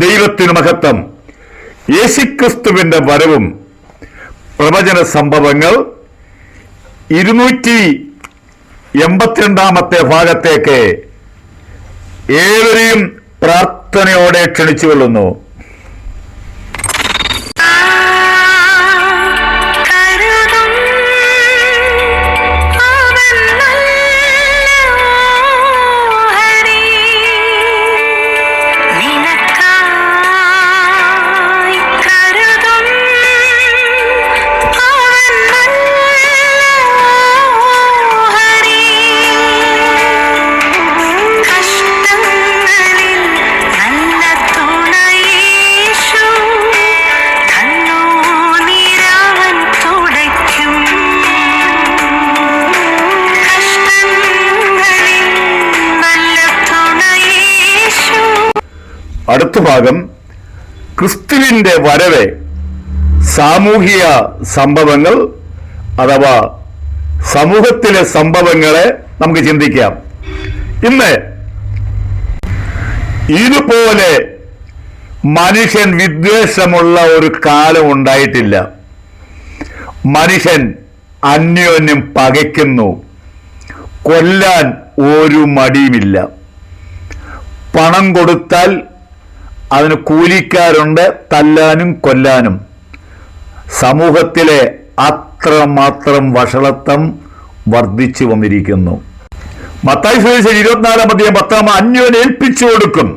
ദൈവത്തിന് മഹത്വം. യേശുക്രിസ്തുവിന്റെ വരവും പ്രവചന സംഭവങ്ങൾ 282 ഭാഗത്തേക്ക് ഏവരെയും പ്രാർത്ഥനയോടെ ക്ഷണിച്ചുകൊള്ളുന്നു. അടുത്ത ഭാഗം ക്രിസ്തുവിന്റെ വരവ് സാമൂഹിക സംഭവങ്ങൾ അഥവാ സമൂഹത്തിലെ സംഭവങ്ങളെ നമുക്ക് ചിന്തിക്കാം. ഇന്ന് ഇതുപോലെ മനുഷ്യൻ വിദ്വേഷമുള്ള ഒരു കാലം ഉണ്ടായിട്ടില്ല. മനുഷ്യൻ അന്യോന്യം പകയ്ക്കുന്നു, കൊല്ലാൻ ഒരു മടിയുമില്ല. പണം കൊടുത്താൽ അതിന് കൂലിക്കാരുണ്ട്, തല്ലാനും കൊല്ലാനും. സമൂഹത്തിലെ അത്രമാത്രം വഷളത്വം വർദ്ധിച്ചു വന്നിരിക്കുന്നു. മത്തായി സുവിശേഷം 24:10 അന്യോന്യം ഏൽപ്പിച്ചു കൊടുക്കും,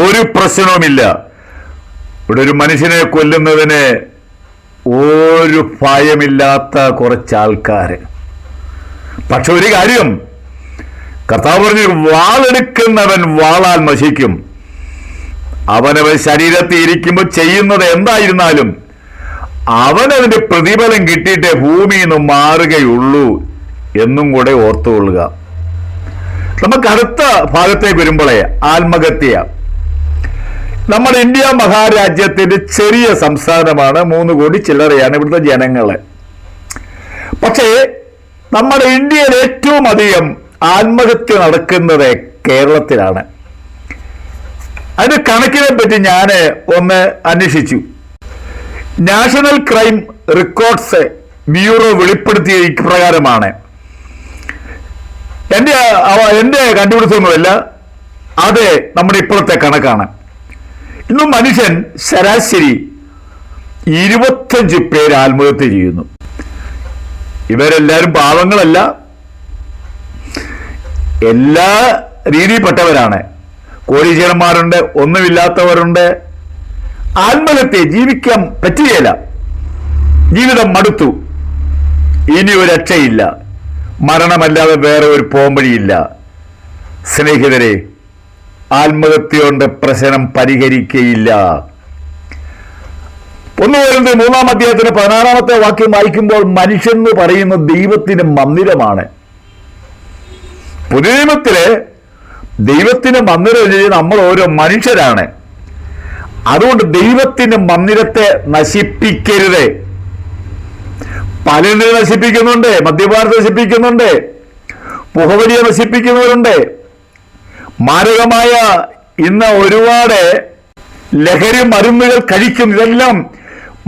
ഒരു പ്രശ്നവുമില്ല. ഇവിടെ ഒരു മനുഷ്യനെ കൊല്ലുന്നതിന് ഒരു ഭയമില്ലാത്ത കുറച്ചാൾക്കാര്. പക്ഷെ ഒരു കാര്യം കർത്താവ് പറഞ്ഞു, വാളെടുക്കുന്നവൻ വാളാൽ നശിക്കും. അവനവൻ ശരീരത്തിൽ ഇരിക്കുമ്പോൾ ചെയ്യുന്നത് എന്തായിരുന്നാലും അവനതിന്റെ പ്രതിഫലം കിട്ടിയിട്ടേ ഭൂമിയിൽ നിന്ന് മാറുകയുള്ളൂ എന്നും കൂടെ ഓർത്തുകൊള്ളുക. നമുക്ക് അടുത്ത ഭാഗത്തേക്ക് വരുമ്പോഴേ ആത്മഹത്യ. നമ്മുടെ ഇന്ത്യ മഹാരാജ്യത്തിന്റെ ചെറിയ സംസ്ഥാനമാണ്, 3 കോടി ചില്ലറയാണ് ഇവിടുത്തെ ജനങ്ങള്. പക്ഷേ നമ്മുടെ ഇന്ത്യയിൽ ഏറ്റവും അധികം ആത്മഹത്യ നടക്കുന്നത് കേരളത്തിലാണ്. അതിന്റെ കണക്കിനെ പറ്റി ഞാൻ ഒന്ന് അന്വേഷിച്ചു. നാഷണൽ ക്രൈം റെക്കോർഡ്സ് ബ്യൂറോ വെളിപ്പെടുത്തിയ ഇപ്രകാരമാണ്. എന്റെ കണ്ടുപിടുത്തമൊന്നുമല്ല, അത് നമ്മുടെ ഇപ്പോഴത്തെ കണക്കാണ്. ഇന്നും മനുഷ്യൻ ശരാശരി 25 പേര് ആത്മഹത്യ ചെയ്യുന്നു. ഇവരെല്ലാവരും പാവങ്ങളല്ല, എല്ലാ രീതിയിൽപ്പെട്ടവരാണ്. കോടീശ്വരന്മാരുണ്ട്, ഒന്നുമില്ലാത്തവരുണ്ട്. ആത്മഹത്യ ജീവിക്കാൻ പറ്റുകയില്ല, ജീവിതം മടുത്തു, ഇനി ഒരു രക്ഷയില്ല, മരണമല്ലാതെ വേറെ ഒരു പോംവഴിയില്ല. സ്നേഹിതരെ, ആത്മഹത്യ കൊണ്ട് പ്രശ്നം പരിഹരിക്കയില്ല. 1 കൊരിന്ത്യർ 3-ാം 16 വായിക്കുമ്പോൾ മനുഷ്യൻ എന്ന് പറയുന്ന ദൈവത്തിന് മന്ദിരമാണ്. പുതിയ നിയമത്തില് ദൈവത്തിന് മന്ദിരം നമ്മൾ ഓരോ മനുഷ്യരാണ്. അതുകൊണ്ട് ദൈവത്തിന് മന്ദിരത്തെ നശിപ്പിക്കരുത്. പലരും നശിപ്പിക്കുന്നുണ്ട്, മദ്യപാനത്തെ നശിപ്പിക്കുന്നുണ്ട്, പുകവലിയെ നശിപ്പിക്കുന്നവരുണ്ട്. മാരകമായ ഇന്ന് ഒരുപാട് ലഹരി മരുന്നുകൾ കഴിക്കും. ഇതെല്ലാം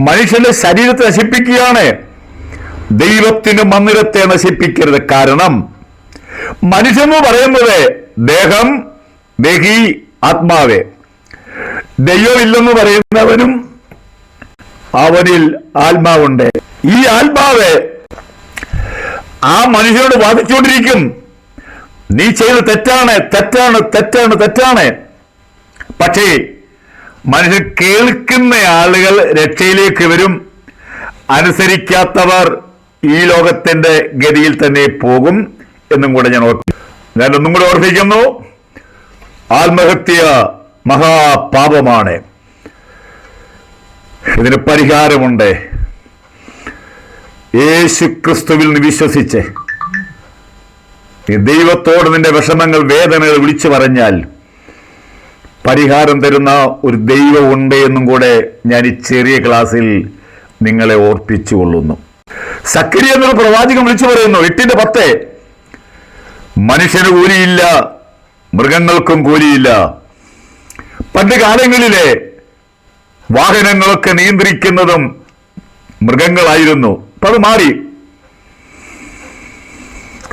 മനുഷ്യന്റെ ശരീരത്തെ നശിപ്പിക്കുകയാണ്. ദൈവത്തിന് മന്ദിരത്തെ നശിപ്പിക്കരുത്. കാരണം മനുഷ്യൻ എന്ന് പറയുന്നത് ദേഹം, ദേഹി, ആത്മാവേ. ദൈവമില്ലെന്ന് പറയുന്നവനും അവനിൽ ആത്മാവുണ്ട്. ഈ ആത്മാവ് ആ മനുഷ്യനോട് വാദിച്ചുകൊണ്ടിരിക്കും, നീ ചെയ്ത് തെറ്റാണ്, തെറ്റാണ്, തെറ്റാണ്, തെറ്റാണ്. പക്ഷേ മനുഷ്യൻ കേൾക്കുന്ന ആളുകൾ രക്ഷയിലേക്ക് വരും. അനുസരിക്കാത്തവർ ഈ ലോകത്തിന്റെ ഗതിയിൽ തന്നെ പോകും എന്നും കൂടെ ഞാൻ ഒന്നും കൂടെ ഓർപ്പിക്കുന്നു. ആത്മഹത്യ മഹാപാപമാണ്. ഇതിന് പരിഹാരമുണ്ട്. യേശുക്രിസ്തുവിൽ നിന്ന് വിശ്വസിച്ച് ദൈവത്തോട് നിന്റെ വിഷമങ്ങൾ, വേദനകൾ വിളിച്ചു പറഞ്ഞാൽ പരിഹാരം തരുന്ന ഒരു ദൈവം ഉണ്ട് എന്നും കൂടെ ഞാൻ ഈ ചെറിയ ക്ലാസ്സിൽ നിങ്ങളെ ഓർപ്പിച്ചുകൊള്ളുന്നു. സക്കരിയ എന്നൊരു പ്രവാചകൻ വിളിച്ചു പറയുന്നു 8:10, മനുഷ്യന് കൂലിയില്ല, മൃഗങ്ങൾക്കും കൂലിയില്ല, പണ്ട് കാലങ്ങളിലെ വാഹനങ്ങളൊക്കെ നിയന്ത്രിക്കുന്നതും മൃഗങ്ങളായിരുന്നു. അപ്പൊ അത് മാറി.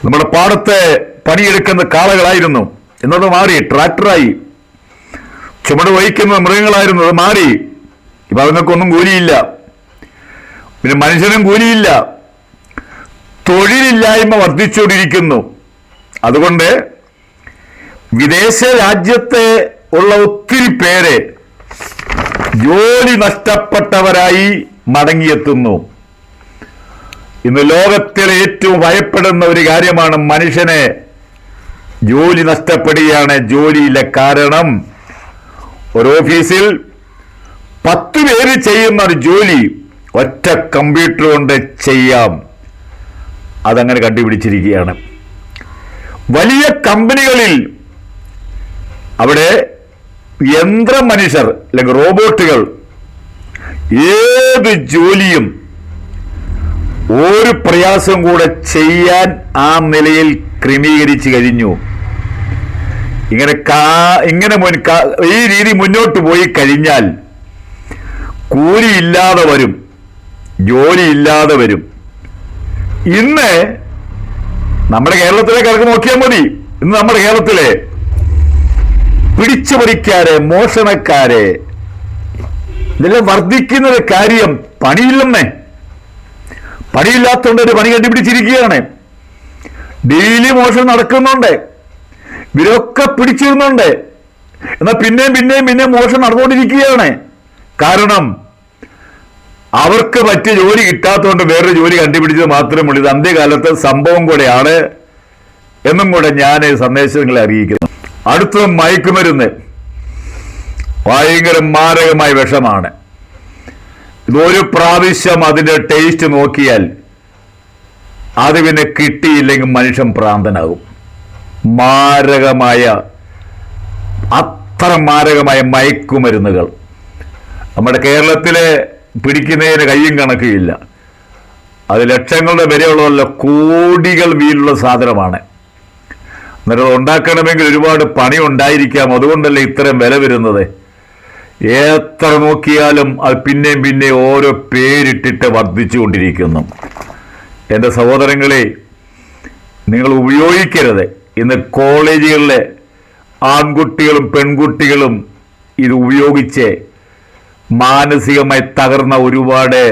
നമ്മുടെ പാടത്തെ പണിയെടുക്കുന്ന കാളകളായിരുന്നു, എന്നത് മാറി. ട്രാക്ടറായി. ചുമട് വഹിക്കുന്ന മൃഗങ്ങളായിരുന്നു, അത് മാറി. ഇപ്പൊ അതിനൊക്കൊന്നും കൂലിയില്ല. പിന്നെ മനുഷ്യനും കൂലിയില്ല. തൊഴിലില്ലായ്മ വർദ്ധിച്ചുകൊണ്ടിരിക്കുന്നു. അതുകൊണ്ട് വിദേശ രാജ്യത്തെ ഉള്ള ഒത്തിരി പേരെ ജോലി നഷ്ടപ്പെട്ടവരായി മടങ്ങിയെത്തുന്നു. ഇന്ന് ലോകത്തിലെ ഏറ്റവും ഭയപ്പെടുന്ന ഒരു കാര്യമാണ് മനുഷ്യനെ ജോലി നഷ്ടപ്പെടുകയാണ്. ജോലിയില്ല. കാരണം ഒരു ഓഫീസിൽ 10 പേര് ചെയ്യുന്ന ഒരു ജോലി ഒറ്റ കമ്പ്യൂട്ടർ കൊണ്ട് ചെയ്യാം. അതങ്ങനെ കണ്ടുപിടിച്ചിരിക്കുകയാണ്. വലിയ കമ്പനികളിൽ അവിടെ യന്ത്ര മനുഷ്യർ അല്ലെങ്കിൽ റോബോട്ടുകൾ ഏത് ജോലിയും ഒരു പ്രയാസം കൂടെ ചെയ്യാൻ ആ നിലയിൽ ക്രമീകരിച്ചു കഴിഞ്ഞു. ഇങ്ങനെ ഈ രീതി മുന്നോട്ട് പോയി കഴിഞ്ഞാൽ കൂലിയില്ലാതെ വരും, ജോലിയില്ലാതെ വരും. ഇന്ന് നമ്മുടെ കേരളത്തിലേക്ക് ഇറങ്ങി നോക്കിയാൽ മതി. ഇന്ന് നമ്മുടെ കേരളത്തിലെ പിടിച്ചുപറിക്കാരെ, മോഷണക്കാരെ ഇതെല്ലാം വർദ്ധിക്കുന്നത് കാര്യം പണിയില്ലെന്നേ. പണിയില്ലാത്തതുകൊണ്ട് ഒരു പണി കണ്ടുപിടിച്ചിരിക്കുകയാണ്. ഡെയിലി മോഷണം നടക്കുന്നുണ്ട്, ഇവരൊക്കെ പിടിച്ചിരുന്നുണ്ട്. എന്നാൽ പിന്നെയും മോഷണം നടന്നുകൊണ്ടിരിക്കുകയാണ്. കാരണം അവർക്ക് പറ്റിയ ജോലി കിട്ടാത്തതുകൊണ്ട് വേറൊരു ജോലി കണ്ടുപിടിച്ചത് മാത്രമേ ഉള്ളൂ. ഇത് അന്ത്യകാലത്തെ സംഭവം കൂടെയാണ് എന്നും കൂടെ ഞാൻ സന്ദേശങ്ങളെ അറിയിക്കുന്നു. അടുത്തത് മയക്കുമരുന്ന്. ഭയങ്കര മാരകമായ വിഷമാണ്. ഇതൊരു പ്രാവശ്യം അതിന്റെ ടേസ്റ്റ് നോക്കിയാൽ അത് പിന്നെ കിട്ടിയില്ലെങ്കിൽ മനുഷ്യൻ ഭ്രാന്തനാകും. അത്ര മാരകമായ മയക്കുമരുന്നുകൾ നമ്മുടെ കേരളത്തിലെ പിടിക്കുന്നതിന് കയ്യും കണക്കില്ല. അത് ലക്ഷങ്ങളുടെ വിലയുള്ളതല്ല, കോടികൾ വീലുള്ള സാധനമാണ്. എന്നിട്ട് ഉണ്ടാക്കണമെങ്കിൽ ഒരുപാട് പണി ഉണ്ടായിരിക്കാം. അതുകൊണ്ടല്ലേ ഇത്തരം വില വരുന്നത്. എത്ര നോക്കിയാലും അത് പിന്നെയും ഓരോ പേരിട്ടിട്ട് വർദ്ധിച്ചു കൊണ്ടിരിക്കുന്നു. എൻ്റെ സഹോദരങ്ങളെ, നിങ്ങൾ ഉപയോഗിക്കരുത്. ഇന്ന് കോളേജുകളിലെ ആൺകുട്ടികളും പെൺകുട്ടികളും ഇത് ഉപയോഗിച്ച് മാനസികമായി തകർന്ന ഒരുപാട്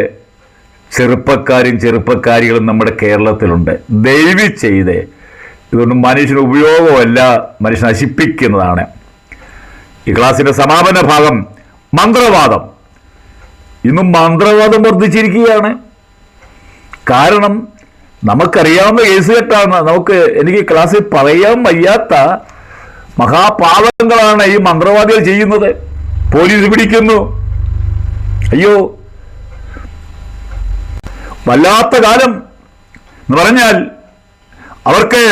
ചെറുപ്പക്കാരികളും നമ്മുടെ കേരളത്തിലുണ്ട്. ദയവ് ചെയ്ത് ഇതൊന്നും മനുഷ്യന് ഉപയോഗമല്ല, മനുഷ്യൻ നശിപ്പിക്കുന്നതാണ്. ഈ ക്ലാസിന്റെ സമാപന ഭാഗം മന്ത്രവാദം. ഇന്നും മന്ത്രവാദം വർദ്ധിച്ചിരിക്കുകയാണ്. കാരണം നമുക്കറിയാവുന്ന കേസ് കെട്ടാണ്. എനിക്ക് ക്ലാസ്സിൽ പറയാൻ വയ്യാത്ത മഹാപാപങ്ങളാണ് ഈ മന്ത്രവാദികൾ ചെയ്യുന്നത്. പോലീസ് പിടിക്കുന്നു. അയ്യോ, വല്ലാത്ത കാലം എന്ന് പറഞ്ഞാൽ അവർക്ക്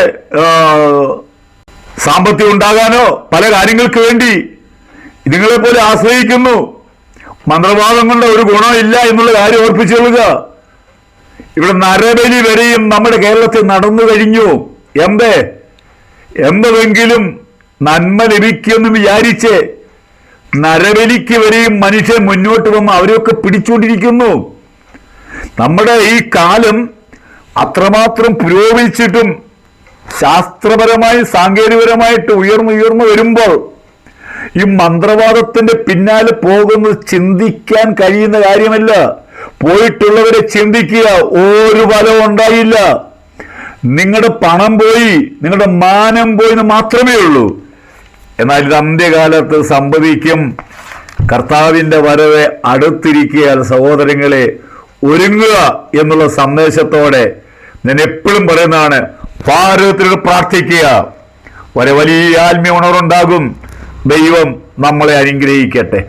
സാമ്പത്തികം ഉണ്ടാകാനോ പല കാര്യങ്ങൾക്ക് വേണ്ടി ഇതുങ്ങളെ പോലെ ആശ്രയിക്കുന്നു. മന്ത്രവാദം കൊണ്ട് ഒരു ഗുണമില്ല എന്നുള്ള കാര്യം ഓർപ്പിച്ചുകൊള്ളുക. ഇവിടെ നരബലി വരെയും നമ്മുടെ കേരളത്തിൽ നടന്നു കഴിഞ്ഞു. എന്തെങ്കിലും നന്മ ലഭിക്കുമെന്ന് വിചാരിച്ച് നരബലിക്ക് വരെയും മനുഷ്യൻ മുന്നോട്ട് വന്ന് അവരെയൊക്കെ പിടിച്ചുകൊണ്ടിരിക്കുന്നു. നമ്മുടെ ഈ കാലം അത്രമാത്രം പുരോഗമിച്ചിട്ടും ശാസ്ത്രപരമായി സാങ്കേതികപരമായിട്ട് ഉയർന്നു വരുമ്പോൾ ഈ മന്ത്രവാദത്തിന്റെ പിന്നാലെ പോകുന്നത് ചിന്തിക്കാൻ കഴിയുന്ന കാര്യമല്ല. പോയിട്ടുള്ളവരെ ചിന്തിക്കുക, ഒരു ഫലവും ഉണ്ടായില്ല. നിങ്ങളുടെ പണം പോയി, നിങ്ങളുടെ മാനം പോയി എന്ന് മാത്രമേ ഉള്ളൂ. എന്നാൽ ഇത് അന്ത്യകാലത്ത് സംഭവിക്കും. കർത്താവിന്റെ വരവ് അടുത്തിരിക്കുക. സഹോദരങ്ങളെ, ഒരുങ്ങുക എന്നുള്ള സന്ദേശത്തോടെ ഞാൻ എപ്പോഴും പറയുന്നതാണ്, ഭാരതത്തിനോട് പ്രാർത്ഥിക്കുക. വലിയ ആത്മീയ ഉണർവുണ്ടാകും. ദൈവം നമ്മളെ അനുഗ്രഹിക്കട്ടെ.